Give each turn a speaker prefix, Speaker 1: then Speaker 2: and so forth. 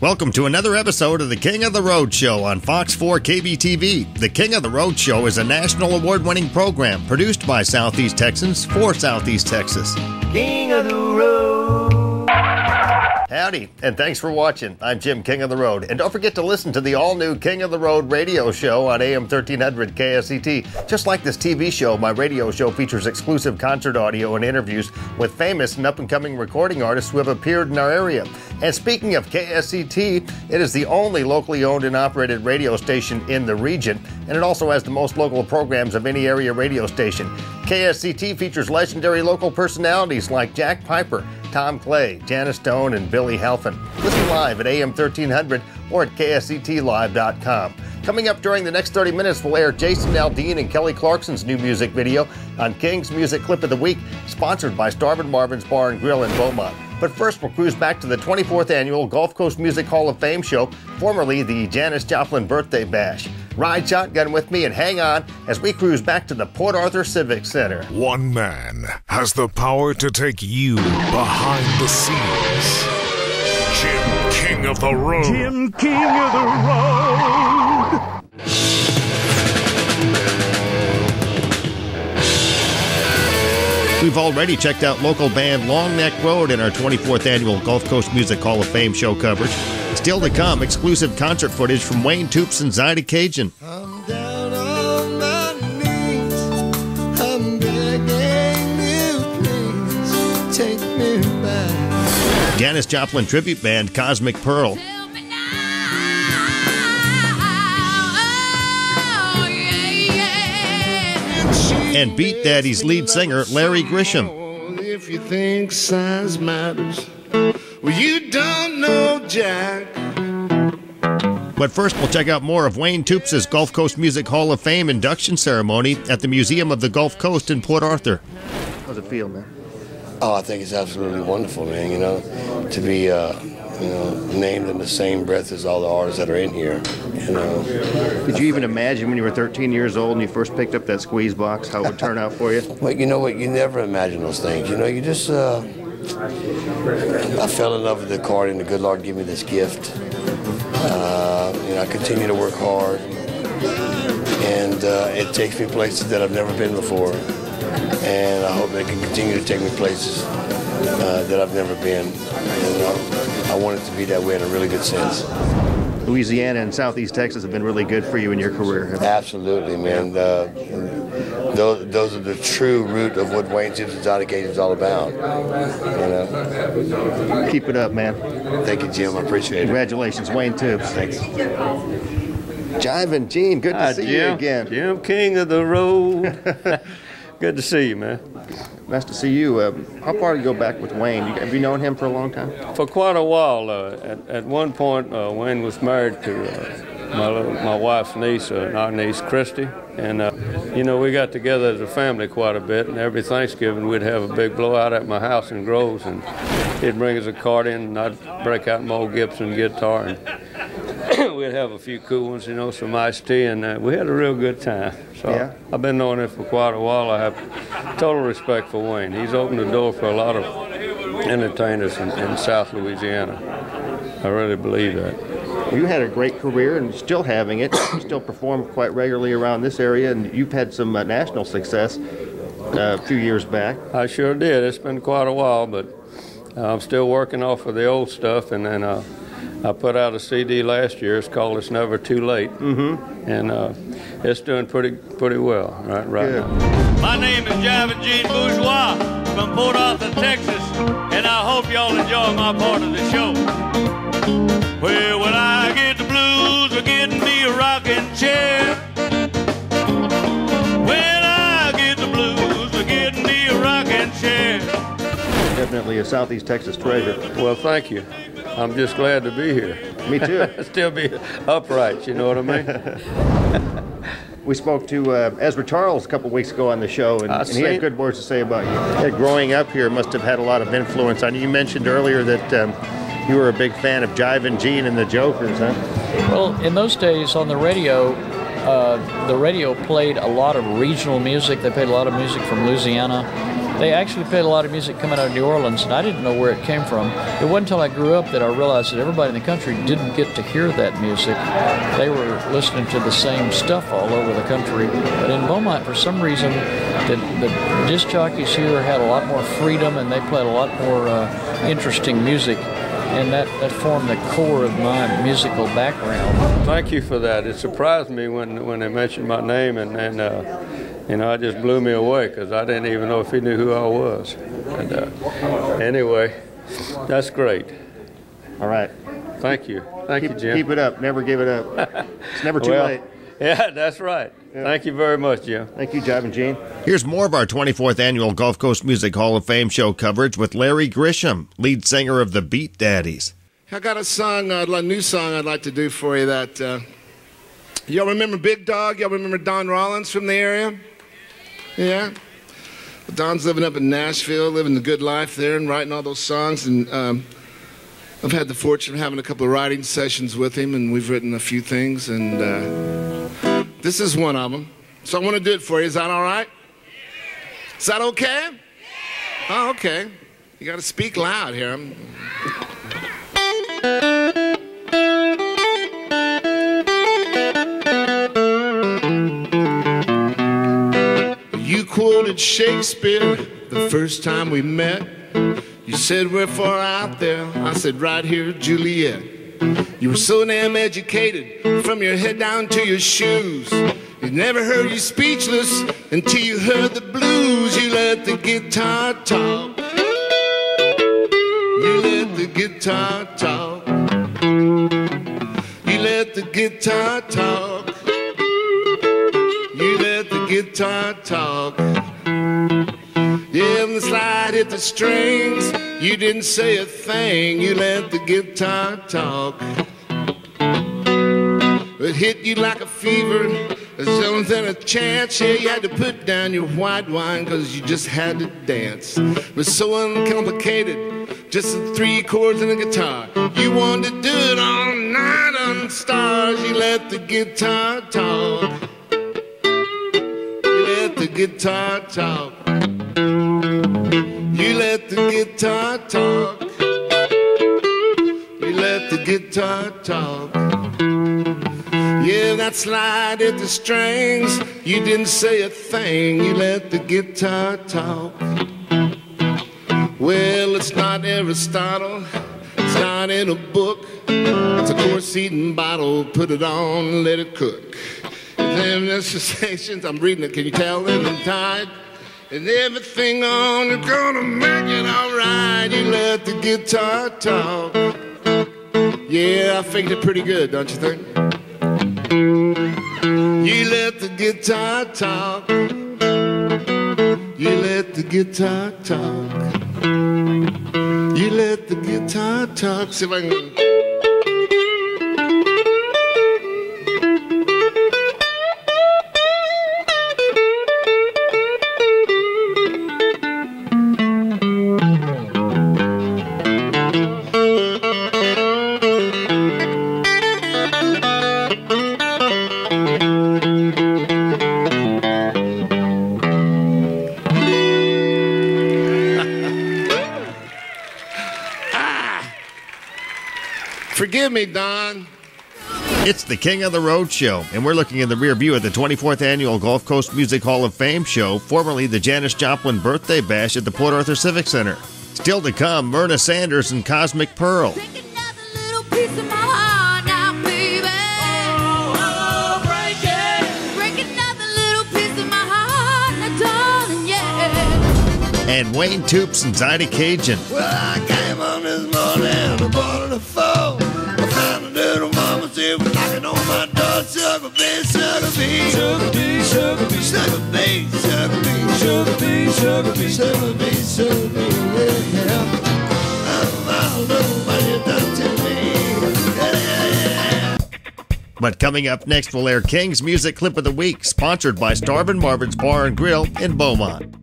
Speaker 1: Welcome to another episode of the King of the Road Show on Fox 4 KBTV. The King of the Road Show is a national award-winning program produced by Southeast Texans for Southeast Texas.
Speaker 2: King of the Road.
Speaker 1: Howdy, and thanks for watching. I'm Jim, King of the Road. And don't forget to listen to the all-new King of the Road radio show on AM 1300 KSET. Just like this TV show, my radio show features exclusive concert audio and interviews with famous and up-and-coming recording artists who have appeared in our area. And speaking of KSET, it is the only locally owned and operated radio station in the region, and it also has the most local programs of any area radio station. KSET features legendary local personalities like Jack Piper, Tom Clay, Janis Joplin, and Billy Halfin. Listen live at AM 1300 or at KSETlive.com. Coming up during the next 30 minutes, we'll air Jason Aldean and Kelly Clarkson's new music video on King's Music Clip of the Week, sponsored by Starvin' Marvin's Bar and Grill in Beaumont. But first, we'll cruise back to the 24th Annual Gulf Coast Music Hall of Fame show, formerly the Janis Joplin Birthday Bash. Ride shotgun with me and hang on as we cruise back to the Port Arthur Civic Center.
Speaker 3: One man has the power to take you behind the scenes. Jim, King of the Road.
Speaker 2: Jim, King of the Road.
Speaker 1: We've already checked out local band Longneck Road in our 24th Annual Gulf Coast Music Hall of Fame show coverage. Still to come, exclusive concert footage from Wayne Toups and Zyda Cajun.
Speaker 4: I'm down on my knees, I'm begging you, please take me back.
Speaker 1: Janis Joplin tribute band Kozmic Pearl. And Beat Daddy's lead singer Larry Grisham.
Speaker 4: If you think size matters, well, you don't know Jack.
Speaker 1: But first, we'll check out more of Wayne Toups' Gulf Coast Music Hall of Fame induction ceremony at the Museum of the Gulf Coast in Port Arthur. How's it feel, man?
Speaker 5: Oh, I think it's absolutely wonderful, man, you know, to be, named in the same breath as all the artists that are in here, you know.
Speaker 1: Did you even imagine when you were 13 years old and you first picked up that squeeze box how it would turn out for you?
Speaker 5: Well, you know what, you never imagine those things, you know, you just, I fell in love with the accordion, the good Lord gave me this gift. I continue to work hard, and it takes me places that I've never been before, and I hope they can continue to take me places that I've never been, and I want it to be that way in a really good sense.
Speaker 1: Louisiana and Southeast Texas have been really good for you in your career.
Speaker 5: Absolutely, man. Those are the true root of what Wayne Toups and Zyda Cajun is all about. You know?
Speaker 1: Keep it up, man.
Speaker 5: Thank you, Jim. I appreciate it.
Speaker 1: Congratulations, Wayne Toups.
Speaker 5: Thanks.
Speaker 1: Jive and Gene, good to see you again.
Speaker 6: Jim, King of the Road. Good to see you, man.
Speaker 1: Nice to see you. How far do you go back with Wayne? Have you known him for a long time?
Speaker 6: For quite a while. At one point, Wayne was married to my wife's niece, our niece Christy, and we got together as a family quite a bit. And every Thanksgiving, we'd have a big blowout at my house in Groves, and he'd bring his accordion, and I'd break out my old Gibson guitar, and we'd have a few cool ones, some iced tea, and we had a real good time. So yeah. I've been knowing him for quite a while. I have total respect for Wayne. He's opened the door for a lot of entertainers in South Louisiana. I really believe that.
Speaker 1: You had a great career and still having it. You still perform quite regularly around this area, and you've had some national success a few years back.
Speaker 6: I sure did. It's been quite a while, but I'm still working off of the old stuff, and then I put out a CD last year. It's called It's Never Too Late, and it's doing pretty well right now.
Speaker 7: My name is Jive and Gene Bourgeois from Port Arthur, Texas, and I hope y'all enjoy my part of the show. Well, when I get the blues, we're getting me a rocking chair. When I get the blues, we're getting me a rocking chair.
Speaker 1: Definitely a Southeast Texas treasure.
Speaker 6: Well, thank you. I'm just glad to be here.
Speaker 1: Me too.
Speaker 6: Still be upright, you know what I mean?
Speaker 1: We spoke to Ezra Charles a couple weeks ago on the show, and he had good words to say about you. Growing up here must have had a lot of influence on you. You mentioned earlier that you were a big fan of Jive and Gene and the Jokers, huh?
Speaker 8: Well, in those days on the radio played a lot of regional music. They played a lot of music from Louisiana. they actually played a lot of music coming out of New Orleans, and I didn't know where it came from. It wasn't until I grew up that I realized that everybody in the country didn't get to hear that music. They were listening to the same stuff all over the country. But in Beaumont, for some reason, the disc jockeys here had a lot more freedom, and they played a lot more interesting music. And that formed the core of my musical background.
Speaker 6: Thank you for that. It surprised me when they mentioned my name, and it just blew me away because I didn't even know if he knew who I was. And anyway, that's great.
Speaker 1: All right.
Speaker 6: Thank you. Thank you, Jim.
Speaker 1: Keep it up. Never give it up. It's never too late.
Speaker 6: Yeah, that's right. Yeah. Thank you very much, Jim.
Speaker 1: Thank you, Jive and Gene. Here's more of our 24th Annual Gulf Coast Music Hall of Fame show coverage with Larry Grisham, lead singer of the Beat Daddies.
Speaker 4: I got a song, a new song I'd like to do for you that... y'all remember Big Dog? Y'all remember Don Rollins from the area? Yeah? Don's living up in Nashville, living the good life there and writing all those songs. And I've had the fortune of having a couple of writing sessions with him, and we've written a few things, and this is one of them. So I want to do it for you. Is that all right? Is that okay? Oh, okay. You got to speak loud here. You quoted Shakespeare the first time we met. You said we're far out there. I said right here, Juliet. You were so damn educated from your head down to your shoes. You never heard you speechless until you heard the blues. You let the guitar talk. You let the guitar talk. You let the guitar talk. You let the guitar talk. Yeah, when the slide hit the strings, you didn't say a thing. You let the guitar talk. It hit you like a fever. There's something a chance. Yeah, you had to put down your white wine because you just had to dance. It was so uncomplicated, just the 3 chords and a guitar. You wanted to do it all night on stars. You let the guitar talk. You let the guitar talk. You let the guitar talk. You let the guitar talk. Yeah, that slide hit the strings. You didn't say a thing. You let the guitar talk. Well, it's not Aristotle. It's not in a book. It's a course-eating bottle. Put it on and let it cook. Them necessitations, I'm reading it. Can you tell them I'm tired? And everything on is gonna make it alright. You let the guitar talk. Yeah, I faked it pretty good, don't you think? You let the guitar talk. You let the guitar talk. You let the guitar talk. See if I can... Forgive me, Don.
Speaker 1: It's the King of the Road show, and we're looking in the rear view of the 24th Annual Gulf Coast Music Hall of Fame show, formerly the Janis Joplin Birthday Bash at the Port Arthur Civic Center. Still to come, Myrna Sanders and Kozmic Pearl. And Wayne Toups and Zyda Cajun.
Speaker 4: Well, I came on this morning, I bought a phone. I found a little mama, she was knocking on my door. Sugar bee, sugar bee, sugar bee, sugar bee, sugar bee, sugar bee, sugar bee, sugar bee, sugar bee, sugar bee, yeah. I don't know what you done to me. Yeah.
Speaker 1: But coming up next, we'll air King's Music Clip of the Week, sponsored by Starvin' Marvin's Bar and Grill in Beaumont.